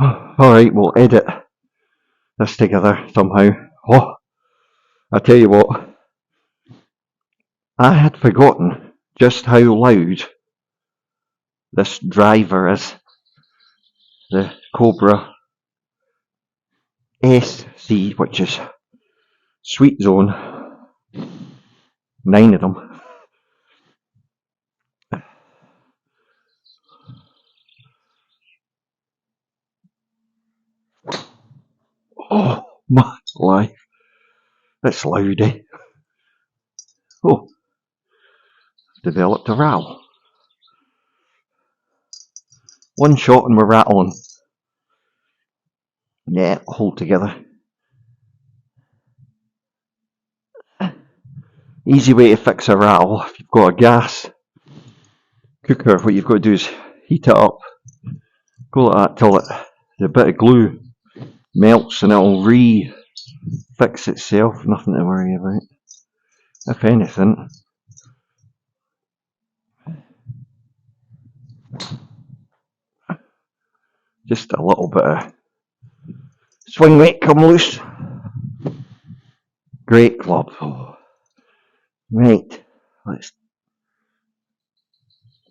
Alright, we'll edit this together somehow. Oh, I tell you what, I had forgotten just how loud this driver is. The Cobra SC, which is Sweet Zone. 9 of them. Oh, my life. That's loud, eh? Oh, developed a rattle. One shot and we're rattling. Yeah, hold together. Easy way to fix a rattle. If you've got a gas cooker, what you've got to do is heat it up. Go like that till the bit of glue melts and it'll re-fix itself. Nothing to worry about. If anything, just a little bit of swing weight come loose. Great club. Right, let's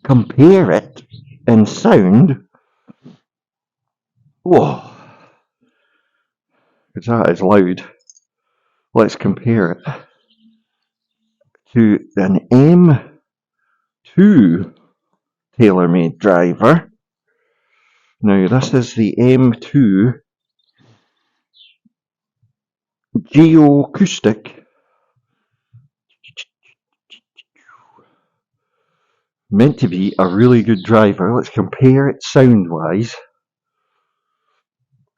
compare it in sound. Whoa, because that is loud. Let's compare it to an M2 TaylorMade driver. Now this is the M2 Geoacoustic. Meant to be a really good driver. Let's compare it sound wise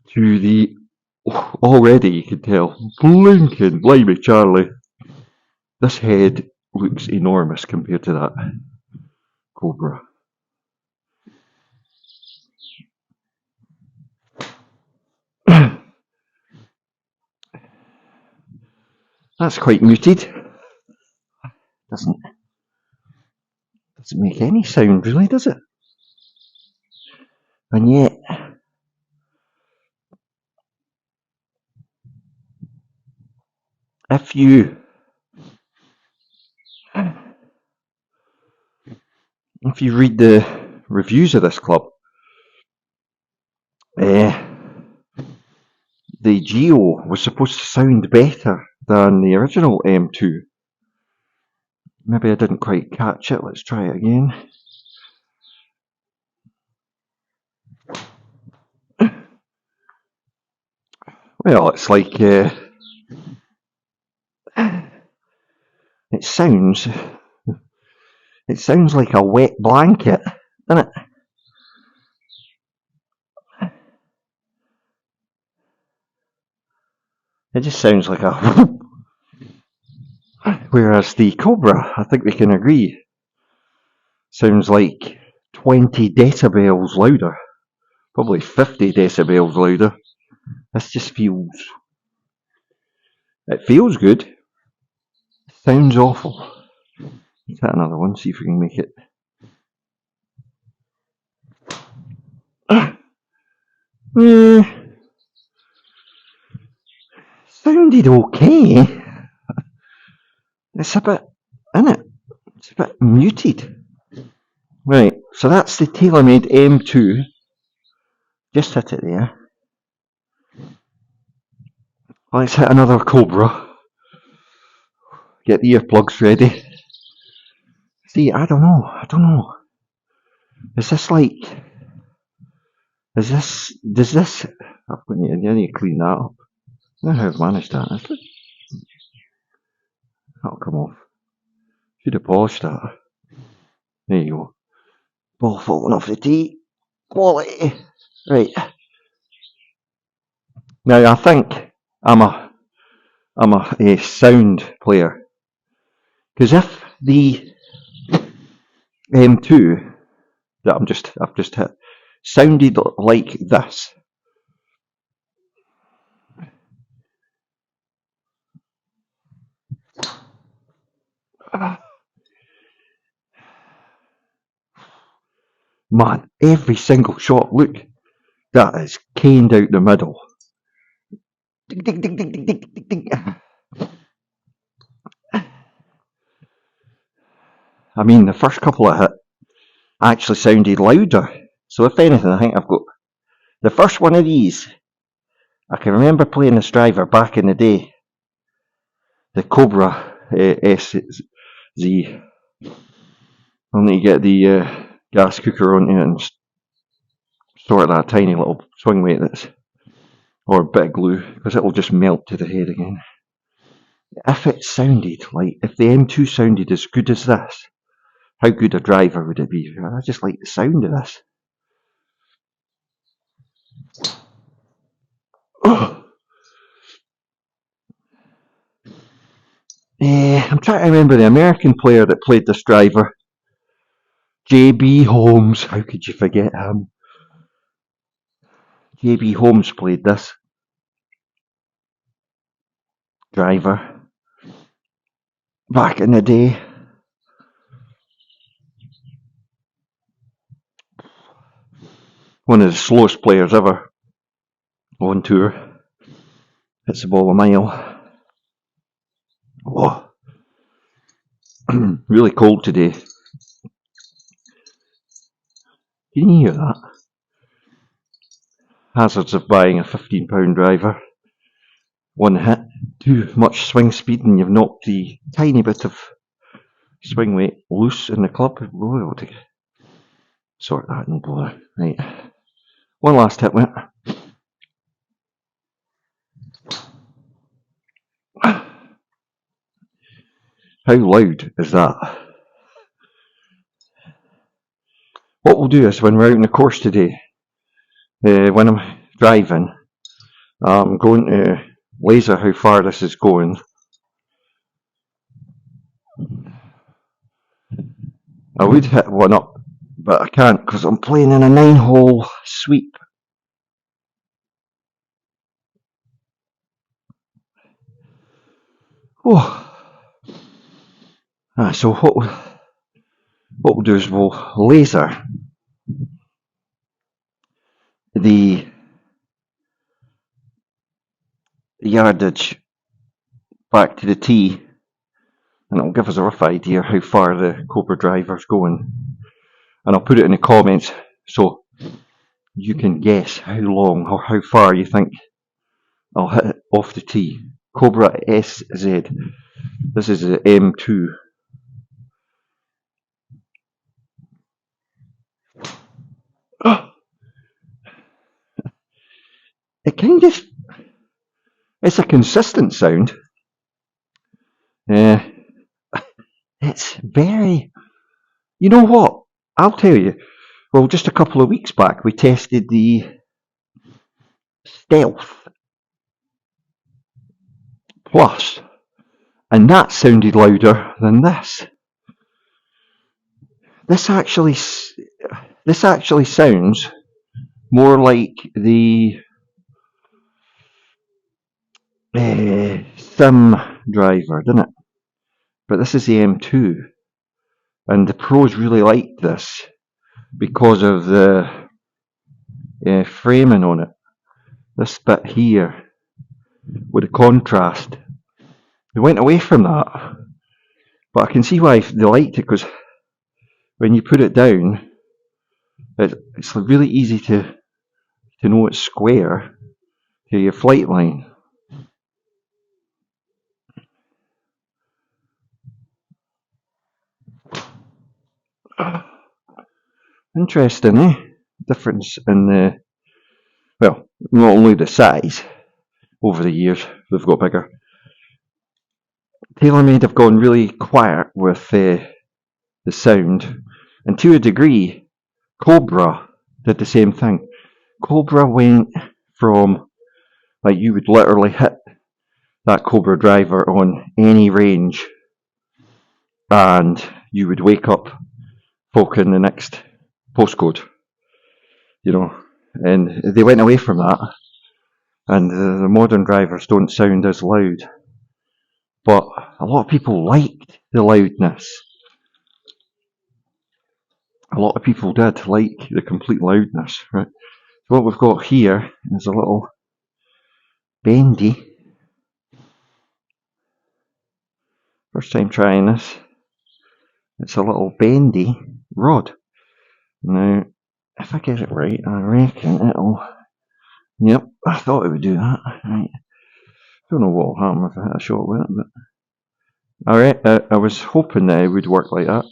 to the, already you can tell, blinking blimey Charlie. This head looks enormous compared to that Cobra. That's quite muted. Doesn't make any sound really, does it? And yet, if you read the reviews of this club, the Geo was supposed to sound better than the original M2. Maybe I didn't quite catch it. Let's try it again. Well, it's like it sounds like a wet blanket, doesn't it? It just sounds like a. Whereas the Cobra, I think we can agree, sounds like 20 decibels louder, probably 50 decibels louder. This just feels. It feels good. It sounds awful. Let's hit another one, see if we can make it. Sounded okay. It's a bit, innit? It's a bit muted. Right, so that's the TaylorMade M2. Just hit it there. Let's hit another Cobra. Get the earplugs ready. See, I don't know. Is this like... does this... I need to clean that up. I don't know how I've managed that. That'll come off. Should have polished that. There you go. Ball falling off the tee. Quality. Right. Now I think I'm a sound player. Because if the M2 that I've just hit sounded like this, man, every single shot, look, that is caned out the middle. Ding, ding, ding, ding, ding, ding, ding, ding. I mean, the first couple of hits actually sounded louder. So if anything, I think I've got the first one of these. I can remember playing this driver back in the day, the Cobra SZ. I'll need to get the gas cooker on it and sort that tiny little swing weight that's, or a bit of glue, because it'll just melt to the head again. If it sounded like, if the M2 sounded as good as this, how good a driver would it be? I just like the sound of this. I'm trying to remember the American player that played this driver. J.B. Holmes. How could you forget him? J.B. Holmes played this driver back in the day. One of the slowest players ever on tour. Hits the ball a mile. Oh. Really cold today. Can you hear that? Hazards of buying a £15 driver. One hit, too much swing speed, and you've knocked the tiny bit of swing weight loose in the club. We'll be able to sort that, no bother. Right. One last hit with it. How loud is that? What we'll do is when we're out on the course today, when I'm driving, I'm going to laser how far this is going. I would hit one up, but I can't because I'm playing in a 9-hole sweep. Oh. So what we'll do is we'll laser the yardage back to the tee, and it'll give us a rough idea how far the Cobra driver's going. And I'll put it in the comments so you can guess how long or how far you think I'll hit it off the tee. Cobra SZ. This is the M2. It kind of, it's a consistent sound. It's very, you know what, I'll tell you, well, just a couple of weeks back we tested the Stealth Plus, and that sounded louder than this. This actually sounds more like the Sim driver, doesn't it? But this is the M2, and the pros really liked this because of the framing on it. This bit here with the contrast, they went away from that, but I can see why they liked it, because when you put it down, it's really easy to know it's square to your flight line. Interesting, eh? Difference in the, well, not only the size, over the years they've got bigger. TaylorMade have gone really quiet with the sound, and to a degree, Cobra did the same thing. Cobra went from, like, you would literally hit that Cobra driver on any range, and you would wake up folk in the next postcode, you know, and they went away from that, and the modern drivers don't sound as loud, but a lot of people liked the loudness. A lot of people did like the complete loudness, right? what we've got here is a little bendy. First time trying this. It's a little bendy rod. Now, if I get it right, I reckon it'll... Yep, I thought it would do that. Right. Don't know what will happen if I hit a shot with it, but I was hoping that it would work like that.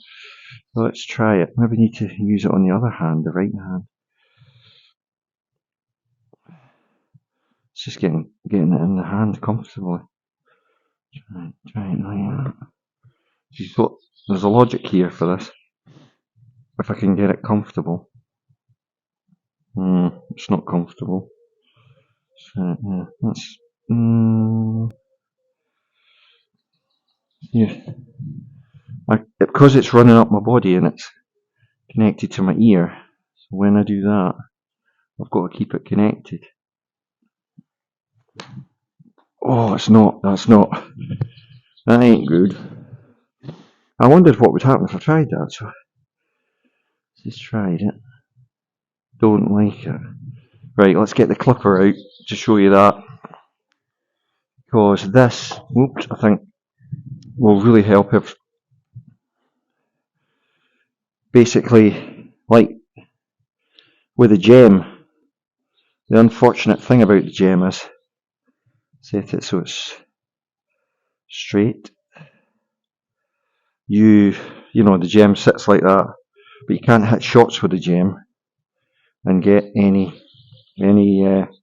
So let's try it. Maybe need to use it on the other hand, the right hand. It's just getting it in the hand comfortably. Try it like that. There's a logic here for this. If I can get it comfortable. It's not comfortable. So, yeah, that's... yeah. Because it's running up my body and it's connected to my ear, so when I do that, I've got to keep it connected. Oh, that ain't good. I wondered what would happen if I tried that, so I just tried it. Don't like it. Right, let's get the clipper out to show you that. Because this, I think, will really help if... Basically, like with the gem, the unfortunate thing about the gem is set it so it's straight. You know, the gem sits like that, but you can't hit shots with the gem and get any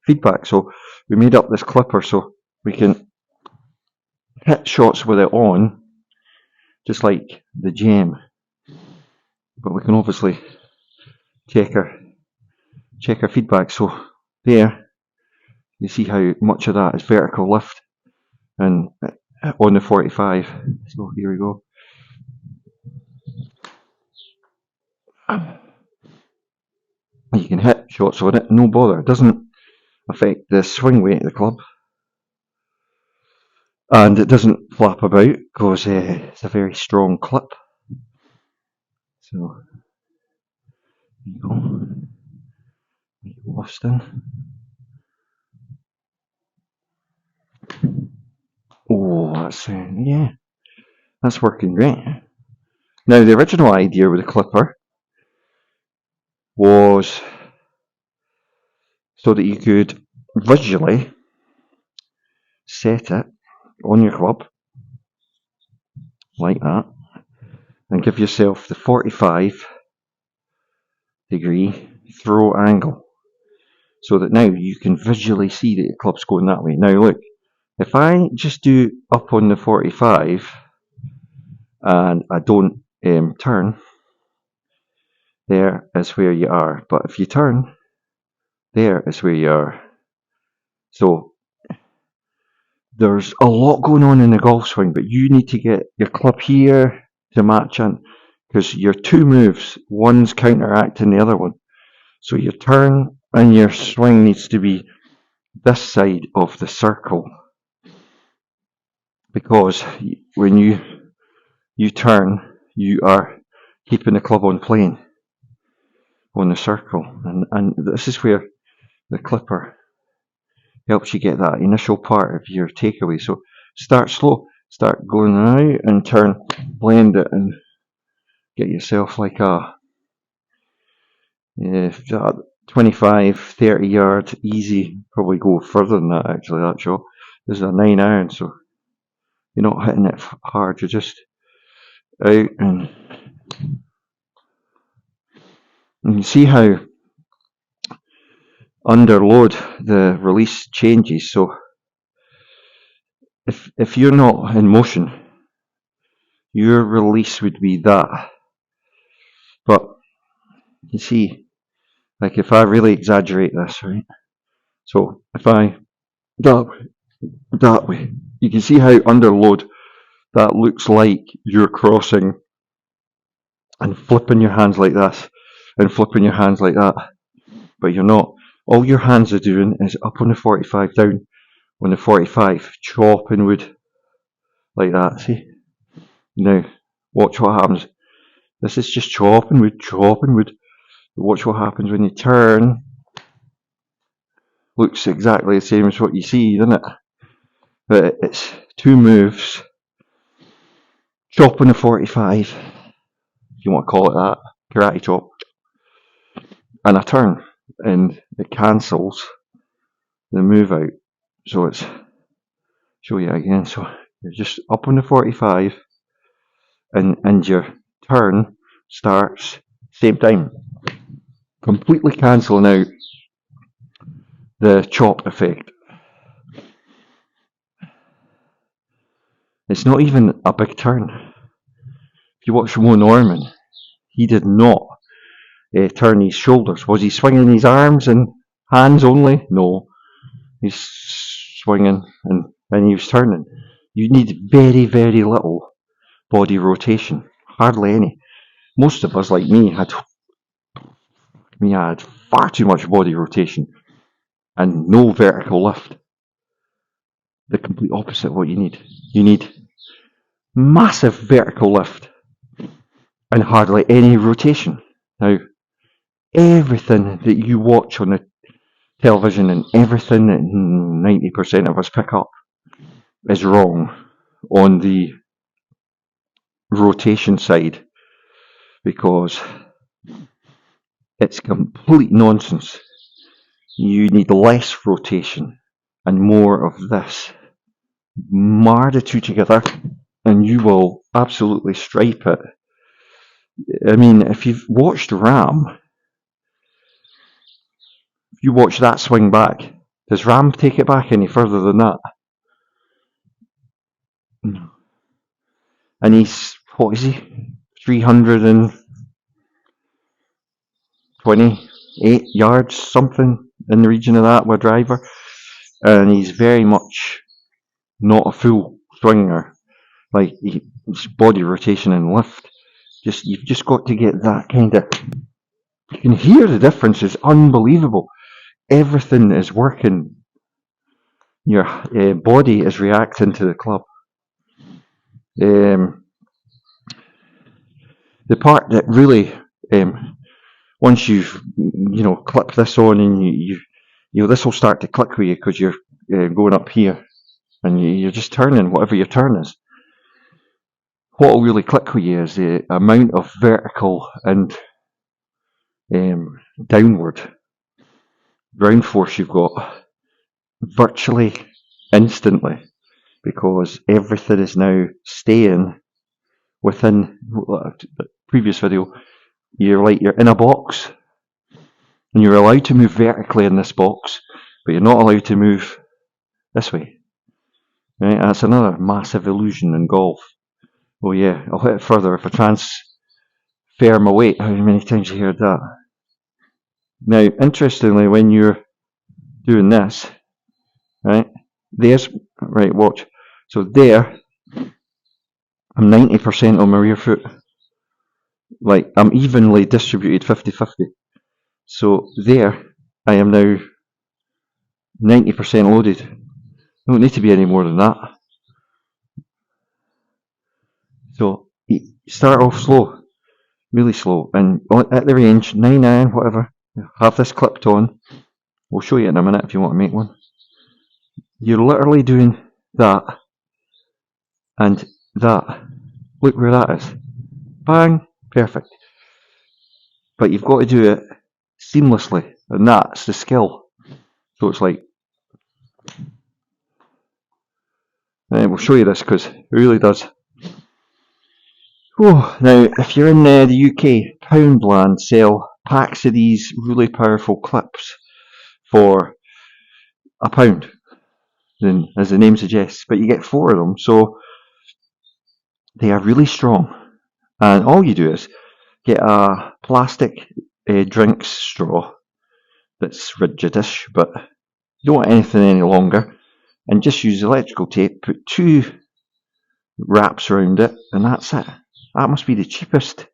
feedback. So we made up this clipper so we can hit shots with it on, just like the gem. But we can obviously check our feedback. So there, you see how much of that is vertical lift, and on the 45. So here we go. You can hit shots on it, no bother. It doesn't affect the swing weight of the club, and it doesn't flap about because it's a very strong clip. So there you go. Austin. Oh, that's working great. Now, the original idea with the clipper was so that you could visually set it on your club like that and give yourself the 45-degree throw angle, so that now you can visually see that your club's going that way. Now look, if I just do up on the 45 and I don't turn, there is where you are. But if you turn, there is where you are. So there's a lot going on in the golf swing, but you need to get your club here to match in, because your two moves, one's counteracting the other one. So your turn and your swing needs to be this side of the circle, because when you turn, you are keeping the club on plane on the circle, and this is where the clipper helps you get that initial part of your takeaway. So start slow, start going out and turn, blend it, and get yourself like a 25, 30 yard easy. Probably go further than that actually. That shot. This is a 9-iron, so you're not hitting it hard. You're just out, and you see how under load the release changes. So if you're not in motion, your release would be that. But you see, like if I really exaggerate this, right? So if I that way, you can see how under load that looks like you're crossing and flipping your hands like this and flipping your hands like that, but you're not. All your hands are doing is up on the 45, down on the 45, chopping wood like that. See? Now, watch what happens. This is just chopping wood, chopping wood. Watch what happens when you turn. looks exactly the same as what you see, doesn't it? But it's 2 moves, chop on the 45, if you want to call it that, karate chop, and a turn, and it cancels the move out. So it's, show you again, so you're just up on the 45, and your turn starts same time, completely cancelling out the chop effect. It's not even a big turn. If you watch Mo Norman, he did not turn his shoulders. Was he swinging his arms and hands only? No. He's swinging and he was turning. You need very, very little body rotation. Hardly any. Most of us, like me, had far too much body rotation and no vertical lift. The complete opposite of what you need. You need massive vertical lift and hardly any rotation. Now, everything that you watch on the television and everything that 90% of us pick up is wrong on the rotation side, because it's complete nonsense. You need less rotation and more of this. Mar the two together and you will absolutely stripe it. I mean, if you've watched Ram, if you watch that swing back, does Ram take it back any further than that? No. And he's, what is he? 328 yards, something in the region of that with a driver. And he's very much not a full swinger. Like, his body rotation and lift. You've just got to get that kind of. You can hear the difference is unbelievable. Everything is working. Your body is reacting to the club. The part that really, once you've clipped this on and you this will start to click with you because you're going up here and you're just turning whatever your turn is. What will really click with you is the amount of vertical and downward ground force you've got virtually instantly, because everything is now staying within the previous video. You're in a box and you're allowed to move vertically in this box, but you're not allowed to move this way. Right? That's another massive illusion in golf. Oh yeah, I'll hit it further if I transfer my weight. How many times have you heard that? Now, interestingly, when you're doing this, right, watch. So there, I'm 90% on my rear foot. Like, I'm evenly distributed 50-50. So there, I am now 90% loaded. I don't need to be any more than that. So, start off slow, really slow, and at the range, 9 iron, whatever, have this clipped on. We'll show you in a minute if you want to make one. You're literally doing that and that. Look where that is. Bang, perfect. But you've got to do it seamlessly, and that's the skill. So it's like, we'll show you this because it really does. Oh, now, if you're in the UK, Poundland sell packs of these really powerful clips for £1, as the name suggests, but you get 4 of them, so they are really strong. And all you do is get a plastic drinks straw that's rigidish, but you don't want anything any longer, and just use electrical tape, put 2 wraps around it, and that's it. That must be the cheapest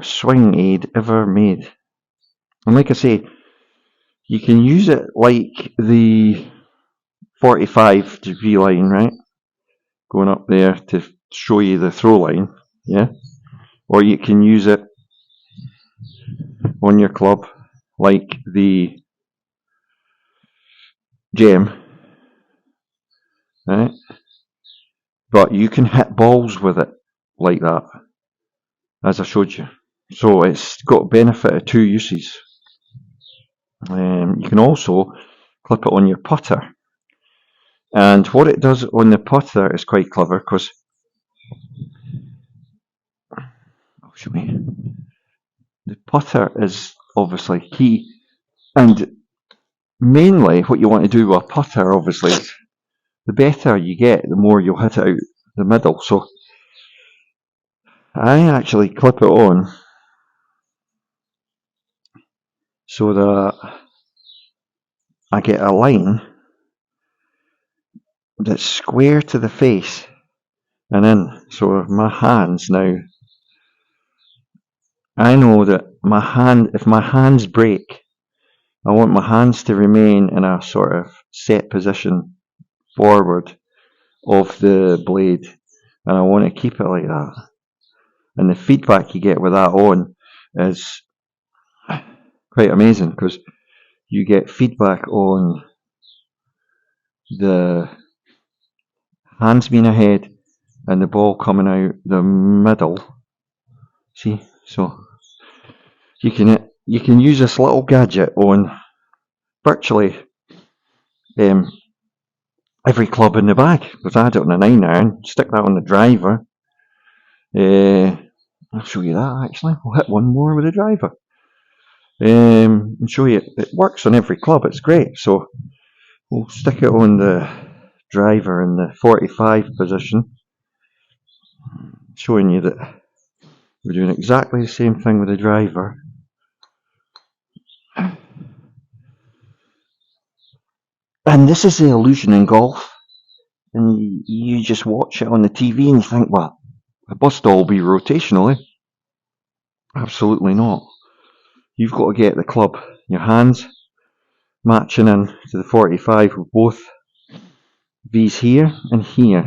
swing aid ever made. And like I say, you can use it like the 45-degree line, right? Going up there to show you the throw line, yeah? Or you can use it on your club like the gem, right? But you can hit balls with it like that, as I showed you. So it's got benefit of two uses. You can also clip it on your putter. And what it does on the putter is quite clever, because I'll show you. The putter is obviously key, and mainly what you want to do with a putter, obviously, is the better you get, the more you'll hit it out the middle. So I actually clip it on so that I get a line that's square to the face and in. So my hands now, I know that if my hands break, I want my hands to remain in a sort of set position forward of the blade, and I want to keep it like that. And the feedback you get with that on is quite amazing, because you get feedback on the hands being ahead and the ball coming out the middle. See, so you can use this little gadget on virtually every club in the bag. Because I had it on a 9-iron, stick that on the driver. I'll show you that actually. I'll hit one more with the driver. And show you it works on every club. It's great. So we'll stick it on the driver in the 45 position, showing you that we're doing exactly the same thing with the driver. And this is the illusion in golf. And you just watch it on the TV and you think, well, it must all be rotational, eh? Absolutely not. You've got to get the club, your hands, matching in to the 45 with both these here and here.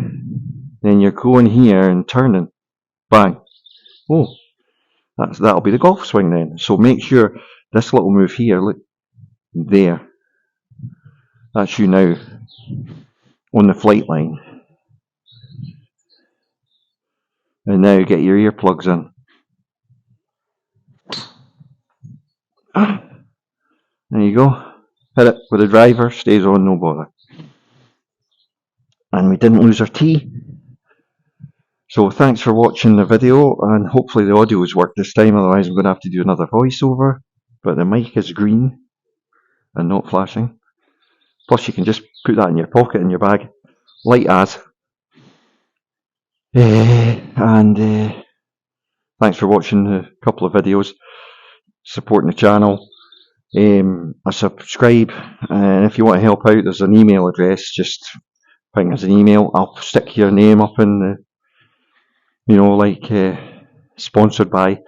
Then you're going here and turning. Bang. Oh, that'll be the golf swing then. So make sure this little move here, look, there. That's you now on the flight line. And now get your earplugs in. There you go. Hit it with the driver, stays on, no bother. And we didn't lose our tee. So thanks for watching the video, and hopefully the audio has worked this time, otherwise I'm going to have to do another voiceover. But the mic is green and not flashing. Plus you can just put that in your pocket in your bag, light as. And thanks for watching a couple of videos, supporting the channel. I subscribe, and if you want to help out, there's an email address. Just ping us an email. I'll stick your name up in the, sponsored by,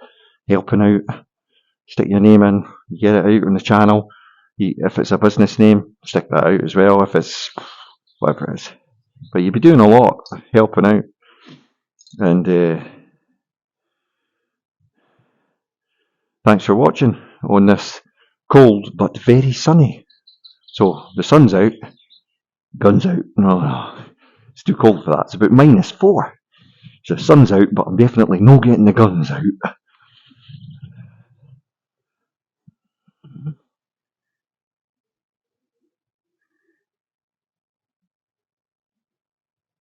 helping out. Stick your name in, get it out on the channel. If it's a business name, stick that out as well. If it's whatever it is, but you'll be doing a lot helping out. And thanks for watching on this cold but very sunny. So the sun's out, guns out. No, it's too cold for that. It's about -4. So the sun's out, but I'm definitely not getting the guns out.